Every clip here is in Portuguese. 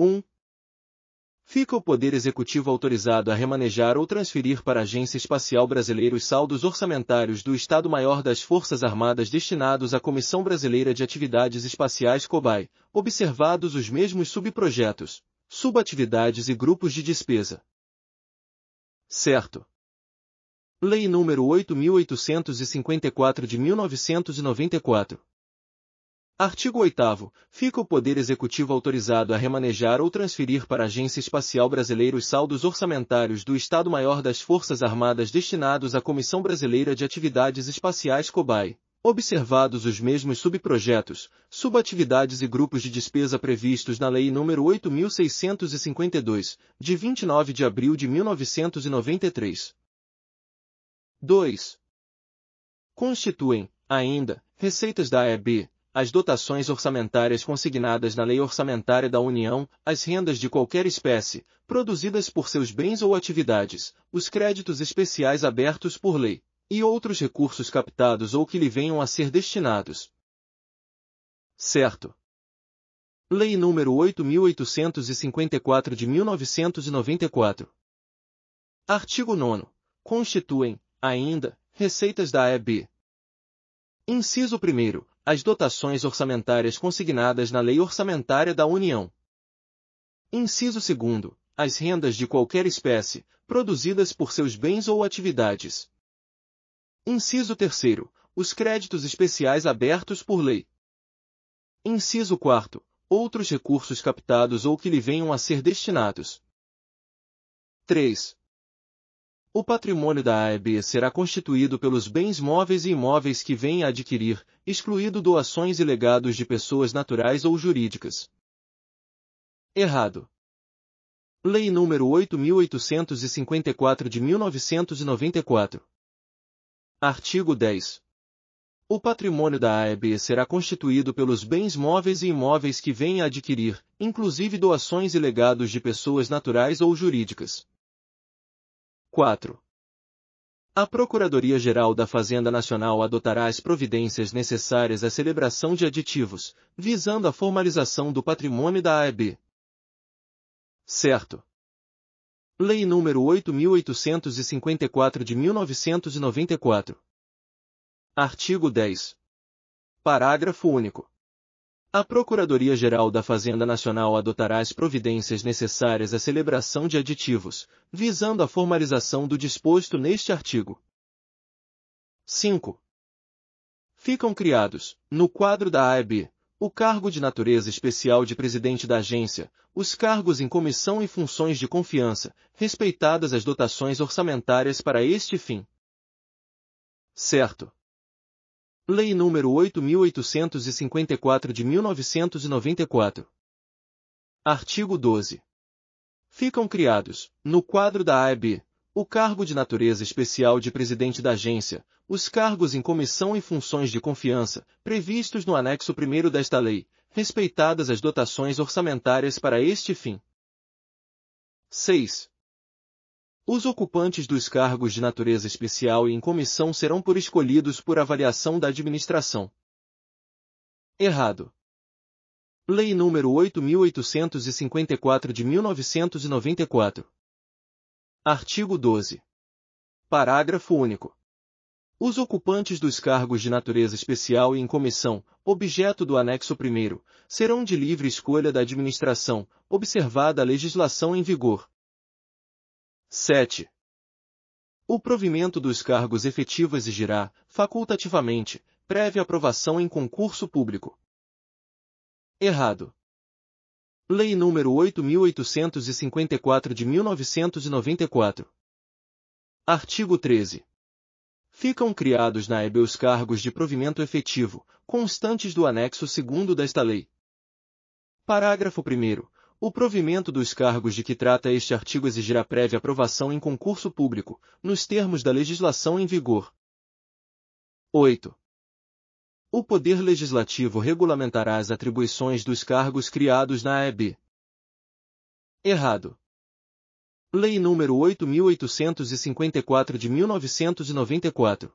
1. Fica o Poder Executivo autorizado a remanejar ou transferir para a Agência Espacial Brasileira os saldos orçamentários do Estado-Maior das Forças Armadas destinados à Comissão Brasileira de Atividades Espaciais COBAI, observados os mesmos subprojetos, subatividades e grupos de despesa. Certo. Lei nº 8.854 de 1994. Artigo 8º. Fica o Poder Executivo autorizado a remanejar ou transferir para a Agência Espacial Brasileira os saldos orçamentários do Estado-Maior das Forças Armadas destinados à Comissão Brasileira de Atividades Espaciais COBAI, observados os mesmos subprojetos, subatividades e grupos de despesa previstos na Lei nº 8.652, de 29 de abril de 1993. 2. Constituem, ainda, receitas da AEB, as dotações orçamentárias consignadas na Lei Orçamentária da União, as rendas de qualquer espécie, produzidas por seus bens ou atividades, os créditos especiais abertos por lei, e outros recursos captados ou que lhe venham a ser destinados. Certo. Lei nº 8.854 de 1994. Artigo 9º. Constituem, ainda, receitas da AEB. Inciso 1º. As dotações orçamentárias consignadas na Lei Orçamentária da União. Inciso 2º. As rendas de qualquer espécie, produzidas por seus bens ou atividades. Inciso 3º. Os créditos especiais abertos por lei. Inciso 4º. Outros recursos captados ou que lhe venham a ser destinados. 3. O patrimônio da AEB será constituído pelos bens móveis e imóveis que venha a adquirir, excluído doações e legados de pessoas naturais ou jurídicas. Errado. Lei nº 8.854 de 1994. Artigo 10. O patrimônio da AEB será constituído pelos bens móveis e imóveis que venha a adquirir, inclusive doações e legados de pessoas naturais ou jurídicas. 4. A Procuradoria-Geral da Fazenda Nacional adotará as providências necessárias à celebração de aditivos, visando a formalização do patrimônio da AEB. Certo. Lei nº 8.854 de 1994. Artigo 10. Parágrafo único. A Procuradoria-Geral da Fazenda Nacional adotará as providências necessárias à celebração de aditivos, visando a formalização do disposto neste artigo. 5. Ficam criados, no quadro da AEB, o cargo de natureza especial de presidente da agência, os cargos em comissão e funções de confiança, respeitadas as dotações orçamentárias para este fim. Certo. Lei nº 8.854 de 1994. Artigo 12. Ficam criados, no quadro da AEB, o cargo de natureza especial de presidente da agência, os cargos em comissão e funções de confiança, previstos no anexo 1º desta lei, respeitadas as dotações orçamentárias para este fim. 6. Os ocupantes dos cargos de natureza especial e em comissão serão escolhidos por avaliação da administração. Errado. Lei nº 8.854 de 1994. Artigo 12. Parágrafo único. Os ocupantes dos cargos de natureza especial e em comissão, objeto do anexo 1º, serão de livre escolha da administração, observada a legislação em vigor. 7. O provimento dos cargos efetivo exigirá, facultativamente, prévia aprovação em concurso público. Errado. Lei nº 8.854 de 1994. Artigo 13. Ficam criados na AEB os cargos de provimento efetivo, constantes do anexo 2º desta lei. Parágrafo 1º. O provimento dos cargos de que trata este artigo exigirá prévia aprovação em concurso público, nos termos da legislação em vigor. 8. O Poder Legislativo regulamentará as atribuições dos cargos criados na AEB. Errado. Lei nº 8.854 de 1994.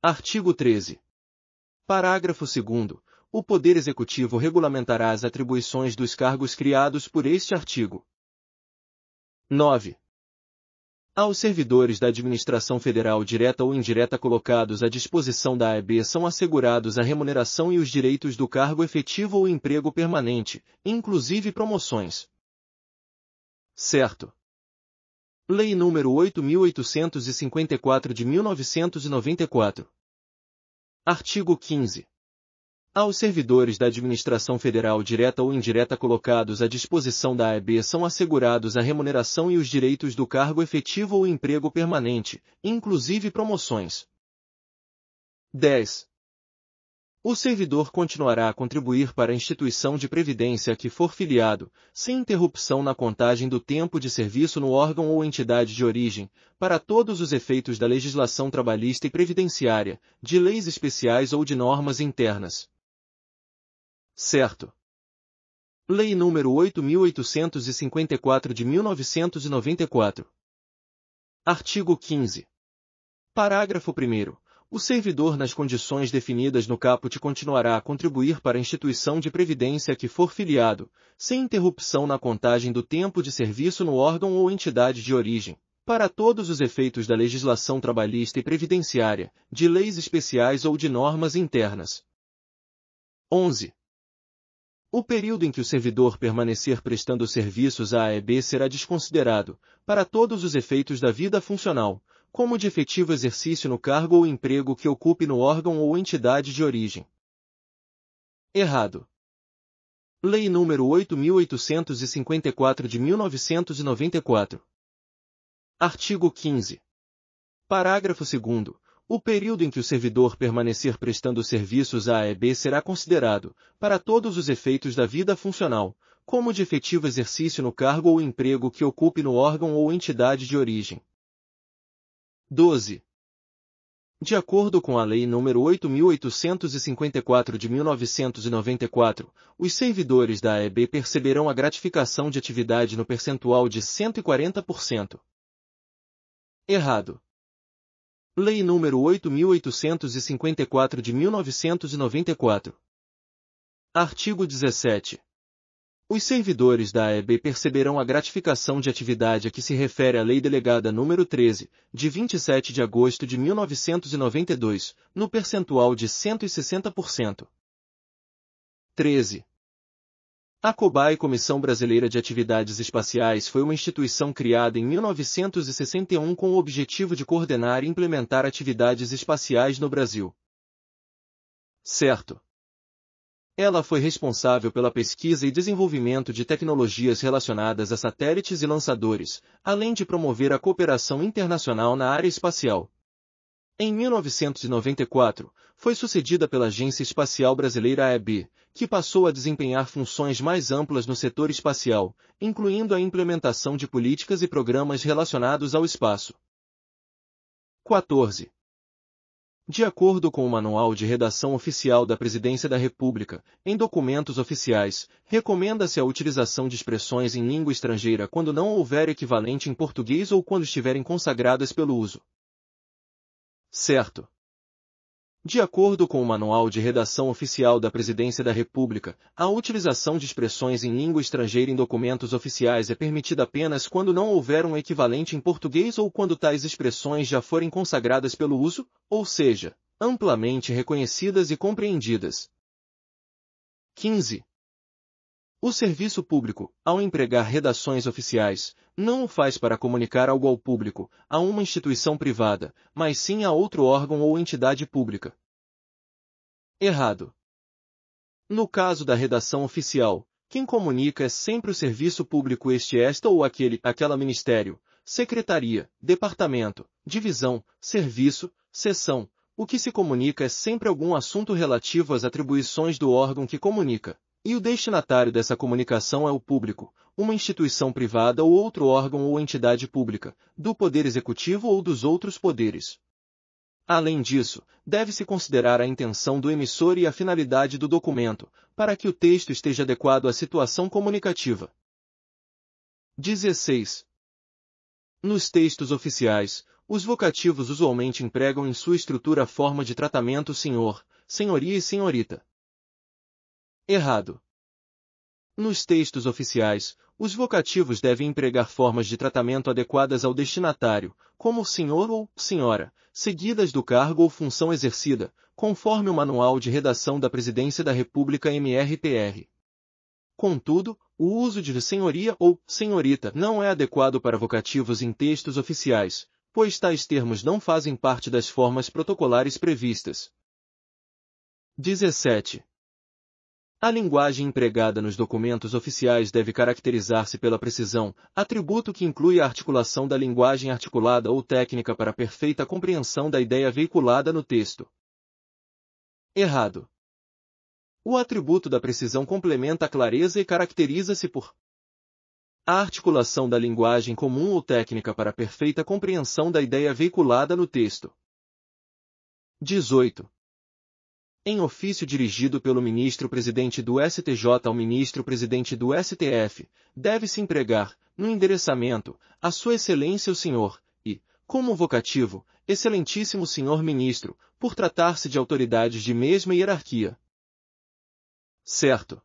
Artigo 13. Parágrafo 2º. o Poder Executivo regulamentará as atribuições dos cargos criados por este artigo. 9. Aos servidores da administração federal direta ou indireta colocados à disposição da AEB são assegurados a remuneração e os direitos do cargo efetivo ou emprego permanente, inclusive promoções. Certo. Lei nº 8.854 de 1994. Artigo 15. Aos servidores da administração federal direta ou indireta colocados à disposição da AEB são assegurados a remuneração e os direitos do cargo efetivo ou emprego permanente, inclusive promoções. 10. O servidor continuará a contribuir para a instituição de previdência a que for filiado, sem interrupção na contagem do tempo de serviço no órgão ou entidade de origem, para todos os efeitos da legislação trabalhista e previdenciária, de leis especiais ou de normas internas. Certo. Lei nº 8.854 de 1994. Artigo 15. Parágrafo 1º. O servidor nas condições definidas no caput continuará a contribuir para a instituição de previdência a que for filiado, sem interrupção na contagem do tempo de serviço no órgão ou entidade de origem, para todos os efeitos da legislação trabalhista e previdenciária, de leis especiais ou de normas internas. 11. O período em que o servidor permanecer prestando serviços à AEB será desconsiderado, para todos os efeitos da vida funcional, como de efetivo exercício no cargo ou emprego que ocupe no órgão ou entidade de origem. Errado. Lei nº 8.854 de 1994. Artigo 15. Parágrafo 2º. O período em que o servidor permanecer prestando serviços à AEB será considerado, para todos os efeitos da vida funcional, como de efetivo exercício no cargo ou emprego que ocupe no órgão ou entidade de origem. 12. De acordo com a Lei nº 8.854 de 1994, os servidores da AEB perceberão a gratificação de atividade no percentual de 140%. Errado. Lei nº 8.854 de 1994. Artigo 17. Os servidores da AEB perceberão a gratificação de atividade a que se refere a Lei Delegada nº 13, de 27 de agosto de 1992, no percentual de 160%. 13. A COBAE Comissão Brasileira de Atividades Espaciais foi uma instituição criada em 1961 com o objetivo de coordenar e implementar atividades espaciais no Brasil. Certo. Ela foi responsável pela pesquisa e desenvolvimento de tecnologias relacionadas a satélites e lançadores, além de promover a cooperação internacional na área espacial. Em 1994, foi sucedida pela Agência Espacial Brasileira AEB, que passou a desempenhar funções mais amplas no setor espacial, incluindo a implementação de políticas e programas relacionados ao espaço. 14. De acordo com o Manual de Redação Oficial da Presidência da República, em documentos oficiais, recomenda-se a utilização de expressões em língua estrangeira quando não houver equivalente em português ou quando estiverem consagradas pelo uso. Certo. De acordo com o Manual de Redação Oficial da Presidência da República, a utilização de expressões em língua estrangeira em documentos oficiais é permitida apenas quando não houver um equivalente em português ou quando tais expressões já forem consagradas pelo uso, ou seja, amplamente reconhecidas e compreendidas. 15. O serviço público, ao empregar redações oficiais, não o faz para comunicar algo ao público, a uma instituição privada, mas sim a outro órgão ou entidade pública. Errado. No caso da redação oficial, quem comunica é sempre o serviço público esta ou aquela ministério, secretaria, departamento, divisão, serviço, seção. O que se comunica é sempre algum assunto relativo às atribuições do órgão que comunica. E o destinatário dessa comunicação é o público, uma instituição privada ou outro órgão ou entidade pública, do Poder Executivo ou dos outros poderes. Além disso, deve-se considerar a intenção do emissor e a finalidade do documento, para que o texto esteja adequado à situação comunicativa. 16. Nos textos oficiais, os vocativos usualmente empregam em sua estrutura a forma de tratamento senhor, senhoria e senhorita. Errado. Nos textos oficiais, os vocativos devem empregar formas de tratamento adequadas ao destinatário, como senhor ou senhora, seguidas do cargo ou função exercida, conforme o Manual de Redação da Presidência da República MRPR. Contudo, o uso de senhoria ou senhorita não é adequado para vocativos em textos oficiais, pois tais termos não fazem parte das formas protocolares previstas. 17. A linguagem empregada nos documentos oficiais deve caracterizar-se pela precisão, atributo que inclui a articulação da linguagem articulada ou técnica para perfeita compreensão da ideia veiculada no texto. Errado. O atributo da precisão complementa a clareza e caracteriza-se por a articulação da linguagem comum ou técnica para perfeita compreensão da ideia veiculada no texto. 18. Em ofício dirigido pelo Ministro-Presidente do STJ ao Ministro-Presidente do STF, deve-se empregar, no endereçamento, a Sua Excelência o Senhor, e, como vocativo, Excelentíssimo Senhor Ministro, por tratar-se de autoridades de mesma hierarquia. Certo.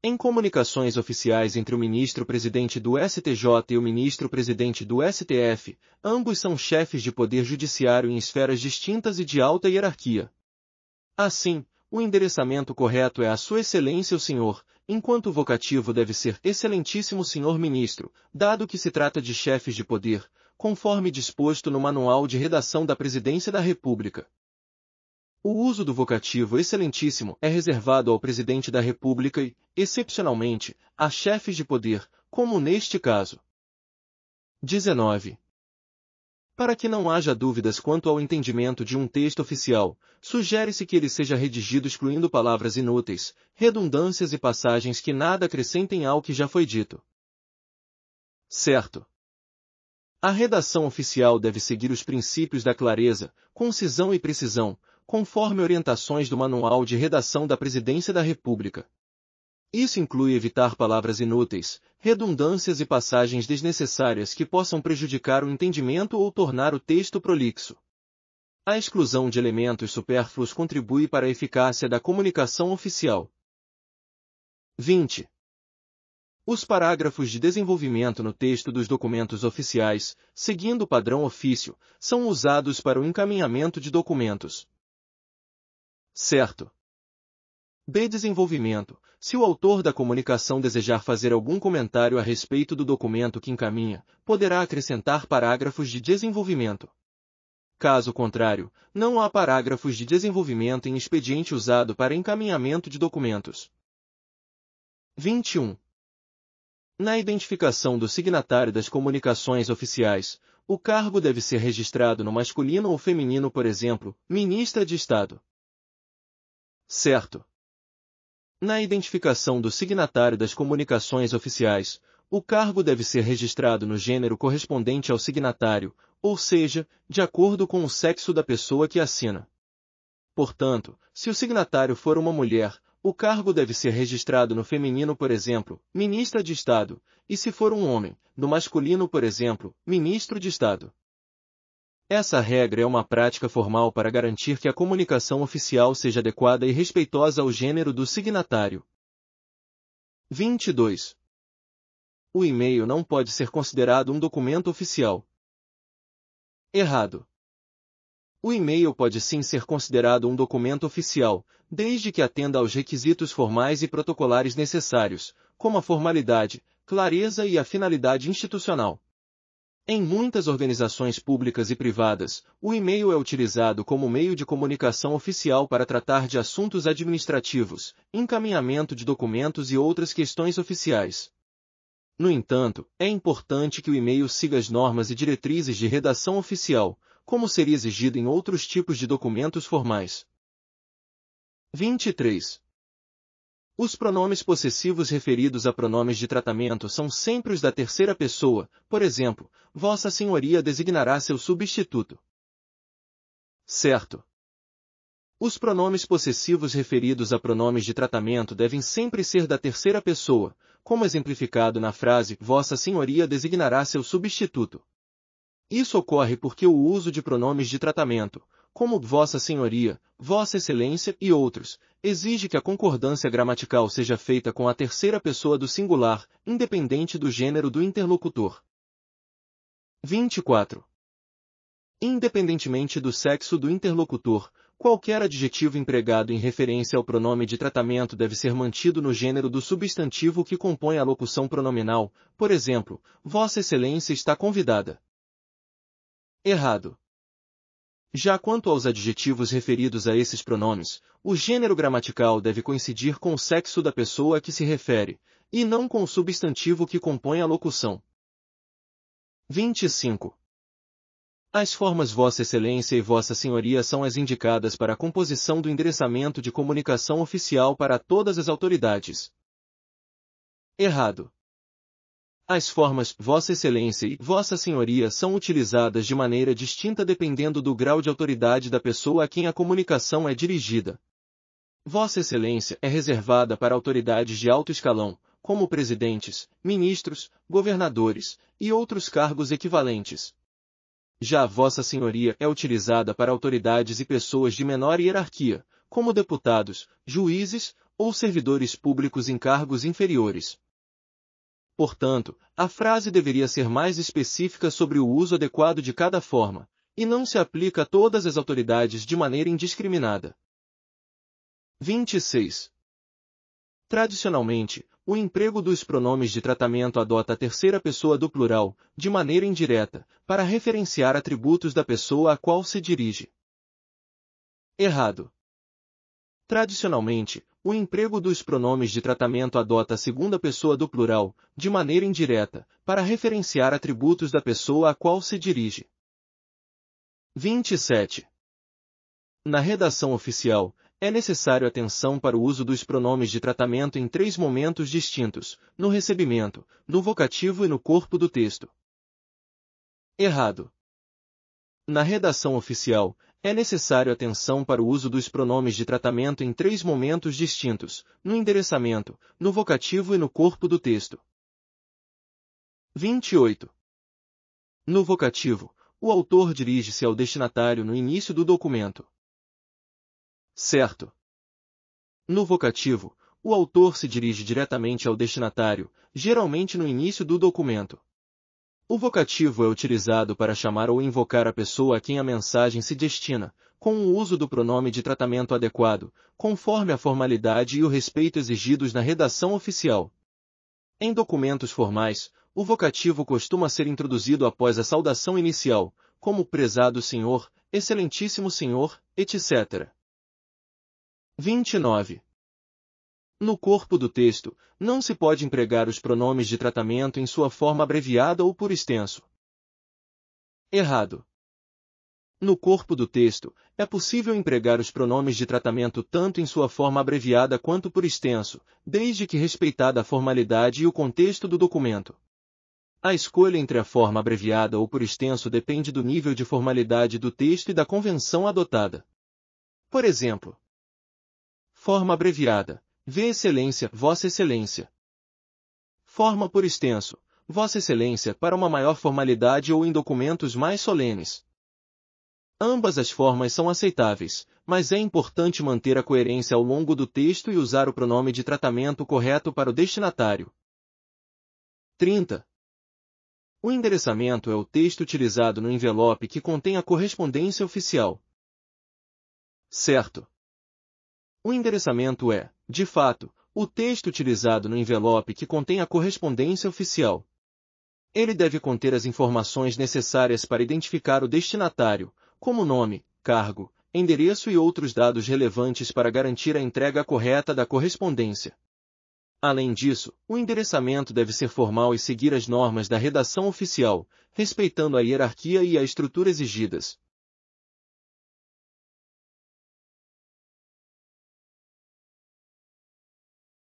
Em comunicações oficiais entre o Ministro-Presidente do STJ e o Ministro-Presidente do STF, ambos são chefes de poder judiciário em esferas distintas e de alta hierarquia. Assim, o endereçamento correto é a Sua Excelência o Senhor, enquanto o vocativo deve ser Excelentíssimo Senhor Ministro, dado que se trata de chefes de poder, conforme disposto no Manual de Redação da Presidência da República. O uso do vocativo Excelentíssimo é reservado ao Presidente da República e, excepcionalmente, a chefes de poder, como neste caso. 19. Para que não haja dúvidas quanto ao entendimento de um texto oficial, sugere-se que ele seja redigido excluindo palavras inúteis, redundâncias e passagens que nada acrescentem ao que já foi dito. Certo. A redação oficial deve seguir os princípios da clareza, concisão e precisão, conforme orientações do Manual de Redação da Presidência da República. Isso inclui evitar palavras inúteis, redundâncias e passagens desnecessárias que possam prejudicar o entendimento ou tornar o texto prolixo. A exclusão de elementos supérfluos contribui para a eficácia da comunicação oficial. 20. Os parágrafos de desenvolvimento no texto dos documentos oficiais, seguindo o padrão ofício, são usados para o encaminhamento de documentos. Certo. B. Desenvolvimento. Se o autor da comunicação desejar fazer algum comentário a respeito do documento que encaminha, poderá acrescentar parágrafos de desenvolvimento. Caso contrário, não há parágrafos de desenvolvimento em expediente usado para encaminhamento de documentos. 21. Na identificação do signatário das comunicações oficiais, o cargo deve ser registrado no masculino ou feminino, por exemplo, Ministra de Estado. Certo. Na identificação do signatário das comunicações oficiais, o cargo deve ser registrado no gênero correspondente ao signatário, ou seja, de acordo com o sexo da pessoa que assina. Portanto, se o signatário for uma mulher, o cargo deve ser registrado no feminino, por exemplo, Ministra de Estado, e se for um homem, no masculino, por exemplo, Ministro de Estado. Essa regra é uma prática formal para garantir que a comunicação oficial seja adequada e respeitosa ao gênero do signatário. 22. O e-mail não pode ser considerado um documento oficial. Errado. O e-mail pode sim ser considerado um documento oficial, desde que atenda aos requisitos formais e protocolares necessários, como a formalidade, clareza e a finalidade institucional. Em muitas organizações públicas e privadas, o e-mail é utilizado como meio de comunicação oficial para tratar de assuntos administrativos, encaminhamento de documentos e outras questões oficiais. No entanto, é importante que o e-mail siga as normas e diretrizes de redação oficial, como seria exigido em outros tipos de documentos formais. 23. Os pronomes possessivos referidos a pronomes de tratamento são sempre os da terceira pessoa, por exemplo, Vossa Senhoria designará seu substituto. Certo. Os pronomes possessivos referidos a pronomes de tratamento devem sempre ser da terceira pessoa, como exemplificado na frase Vossa Senhoria designará seu substituto. Isso ocorre porque o uso de pronomes de tratamento, como Vossa Senhoria, Vossa Excelência e outros, exige que a concordância gramatical seja feita com a terceira pessoa do singular, independente do gênero do interlocutor. 24. Independentemente do sexo do interlocutor, qualquer adjetivo empregado em referência ao pronome de tratamento deve ser mantido no gênero do substantivo que compõe a locução pronominal, por exemplo, Vossa Excelência está convidada. Errado. Já quanto aos adjetivos referidos a esses pronomes, o gênero gramatical deve coincidir com o sexo da pessoa a que se refere, e não com o substantivo que compõe a locução. 25. As formas Vossa Excelência e Vossa Senhoria são as indicadas para a composição do endereçamento de comunicação oficial para todas as autoridades. Errado. As formas Vossa Excelência e Vossa Senhoria são utilizadas de maneira distinta dependendo do grau de autoridade da pessoa a quem a comunicação é dirigida. Vossa Excelência é reservada para autoridades de alto escalão, como presidentes, ministros, governadores e outros cargos equivalentes. Já Vossa Senhoria é utilizada para autoridades e pessoas de menor hierarquia, como deputados, juízes ou servidores públicos em cargos inferiores. Portanto, a frase deveria ser mais específica sobre o uso adequado de cada forma, e não se aplica a todas as autoridades de maneira indiscriminada. 26. Tradicionalmente, o emprego dos pronomes de tratamento adota a terceira pessoa do plural, de maneira indireta, para referenciar atributos da pessoa a qual se dirige. Errado. Tradicionalmente, o emprego dos pronomes de tratamento adota a segunda pessoa do plural, de maneira indireta, para referenciar atributos da pessoa a qual se dirige. 27. Na redação oficial, é necessário atenção para o uso dos pronomes de tratamento em três momentos distintos, no recebimento, no vocativo e no corpo do texto. Errado. Na redação oficial, é necessário atenção para o uso dos pronomes de tratamento em três momentos distintos, no endereçamento, no vocativo e no corpo do texto. 28. No vocativo, o autor dirige-se ao destinatário no início do documento. Certo. No vocativo, o autor se dirige diretamente ao destinatário, geralmente no início do documento. O vocativo é utilizado para chamar ou invocar a pessoa a quem a mensagem se destina, com o uso do pronome de tratamento adequado, conforme a formalidade e o respeito exigidos na redação oficial. Em documentos formais, o vocativo costuma ser introduzido após a saudação inicial, como prezado senhor, excelentíssimo senhor, etc. 29. No corpo do texto, não se pode empregar os pronomes de tratamento em sua forma abreviada ou por extenso. Errado. No corpo do texto, é possível empregar os pronomes de tratamento tanto em sua forma abreviada quanto por extenso, desde que respeitada a formalidade e o contexto do documento. A escolha entre a forma abreviada ou por extenso depende do nível de formalidade do texto e da convenção adotada. Por exemplo, forma abreviada. V Excelência, Vossa Excelência. Forma por extenso. Vossa Excelência para uma maior formalidade ou em documentos mais solenes. Ambas as formas são aceitáveis, mas é importante manter a coerência ao longo do texto e usar o pronome de tratamento correto para o destinatário. 30. O endereçamento é o texto utilizado no envelope que contém a correspondência oficial. Certo. O endereçamento é, de fato, o texto utilizado no envelope que contém a correspondência oficial. Ele deve conter as informações necessárias para identificar o destinatário, como nome, cargo, endereço e outros dados relevantes para garantir a entrega correta da correspondência. Além disso, o endereçamento deve ser formal e seguir as normas da redação oficial, respeitando a hierarquia e a estrutura exigidas.